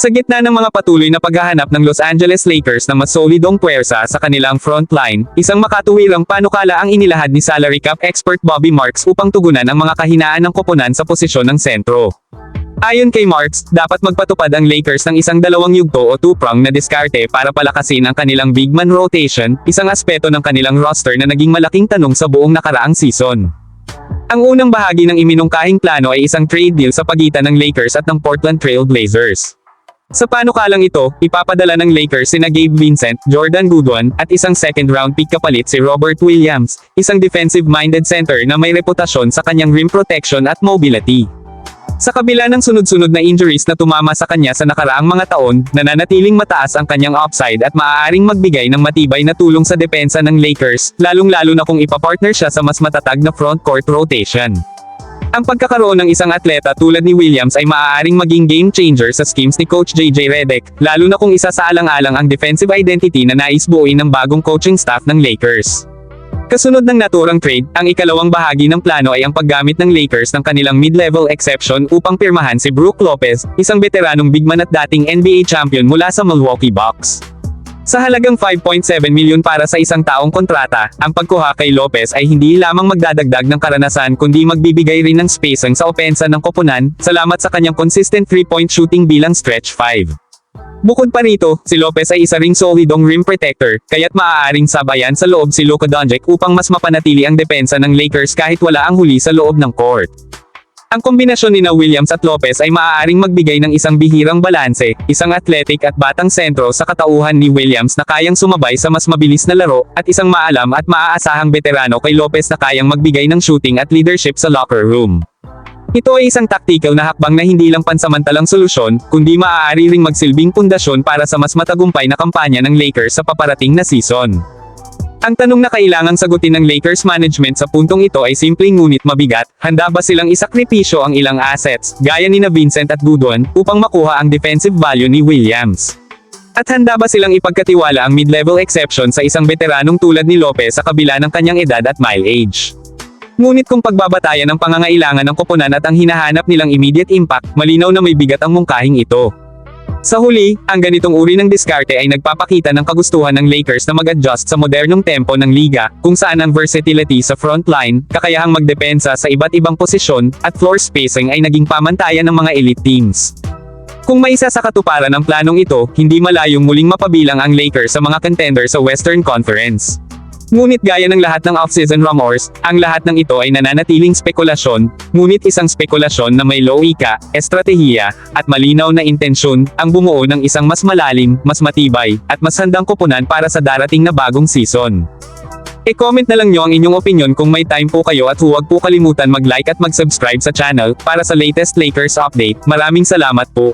Sa gitna ng mga patuloy na paghahanap ng Los Angeles Lakers ng mas solidong puwersa sa kanilang frontline, isang makatuwirang panukala ang inilahad ni salary cap expert Bobby Marks upang tugunan ang mga kahinaan ng koponan sa posisyon ng sentro. Ayon kay Marks, dapat magpatupad ang Lakers ng isang dalawang yugto o two-prong na diskarte para palakasin ang kanilang big man rotation, isang aspeto ng kanilang roster na naging malaking tanong sa buong nakaraang season. Ang unang bahagi ng iminungkahing plano ay isang trade deal sa pagitan ng Lakers at ng Portland Trail Blazers. Sa panukalang ito, ipapadala ng Lakers sina Gabe Vincent, Jordan Goodwin, at isang second-round pick kapalit si Robert Williams, isang defensive-minded center na may reputasyon sa kanyang rim protection at mobility. Sa kabila ng sunod-sunod na injuries na tumama sa kanya sa nakaraang mga taon, nananatiling mataas ang kanyang upside at maaaring magbigay ng matibay na tulong sa depensa ng Lakers, lalong-lalo na kung ipapartner siya sa mas matatag na front-court rotation. Ang pagkakaroon ng isang atleta tulad ni Williams ay maaaring maging game changer sa schemes ni Coach JJ Redick, lalo na kung isa sa alang-alang ang defensive identity na nais buuin ng bagong coaching staff ng Lakers. Kasunod ng naturang trade, ang ikalawang bahagi ng plano ay ang paggamit ng Lakers ng kanilang mid-level exception upang pirmahan si Brook Lopez, isang veteranong bigman at dating NBA champion mula sa Milwaukee Bucks. Sa halagang $5.7 milyon para sa isang taong kontrata, ang pagkuha kay Lopez ay hindi lamang magdadagdag ng karanasan kundi magbibigay rin ng spacing sa opensa ng koponan, salamat sa kanyang consistent 3-point shooting bilang stretch 5. Bukod pa rito, si Lopez ay isa ring solidong rim protector, kaya't maaaring sabayan sa loob si Luka Doncic upang mas mapanatili ang depensa ng Lakers kahit wala ang huli sa loob ng court. Ang kombinasyon ni Williams at Lopez ay maaaring magbigay ng isang bihirang balanse, isang athletic at batang sentro sa katauhan ni Williams na kayang sumabay sa mas mabilis na laro, at isang maalam at maaasahang veterano kay Lopez na kayang magbigay ng shooting at leadership sa locker room. Ito ay isang tactical na hakbang na hindi lang pansamantalang solusyon, kundi maaari ring magsilbing pundasyon para sa mas matagumpay na kampanya ng Lakers sa paparating na season. Ang tanong na kailangang sagutin ng Lakers management sa puntong ito ay simpleng ngunit mabigat, handa ba silang isakripisyo ang ilang assets, gaya ni Vincent at Goodwin, upang makuha ang defensive value ni Williams? At handa ba silang ipagkatiwala ang mid-level exception sa isang veteranong tulad ni Lopez sa kabila ng kanyang edad at mileage? Ngunit kung pagbabatayan ang pangangailangan ng koponan at ang hinahanap nilang immediate impact, malinaw na may bigat ang mungkahing ito. Sa huli, ang ganitong uri ng diskarte ay nagpapakita ng kagustuhan ng Lakers na mag-adjust sa modernong tempo ng liga, kung saan ang versatility sa frontline, kakayahang magdepensa sa iba't ibang posisyon, at floor spacing ay naging pamantayan ng mga elite teams. Kung maisa sa katuparan ng planong ito, hindi malayong muling mapabilang ang Lakers sa mga contender sa Western Conference. Ngunit gaya ng lahat ng off-season rumors, ang lahat ng ito ay nananatiling spekulasyon, ngunit isang spekulasyon na may logika, estratehiya, at malinaw na intensyon, ang bumuo ng isang mas malalim, mas matibay, at mas handang koponan para sa darating na bagong season. E-comment na lang nyo ang inyong opinion kung may time po kayo at huwag po kalimutan mag-like at mag-subscribe sa channel para sa latest Lakers update. Maraming salamat po.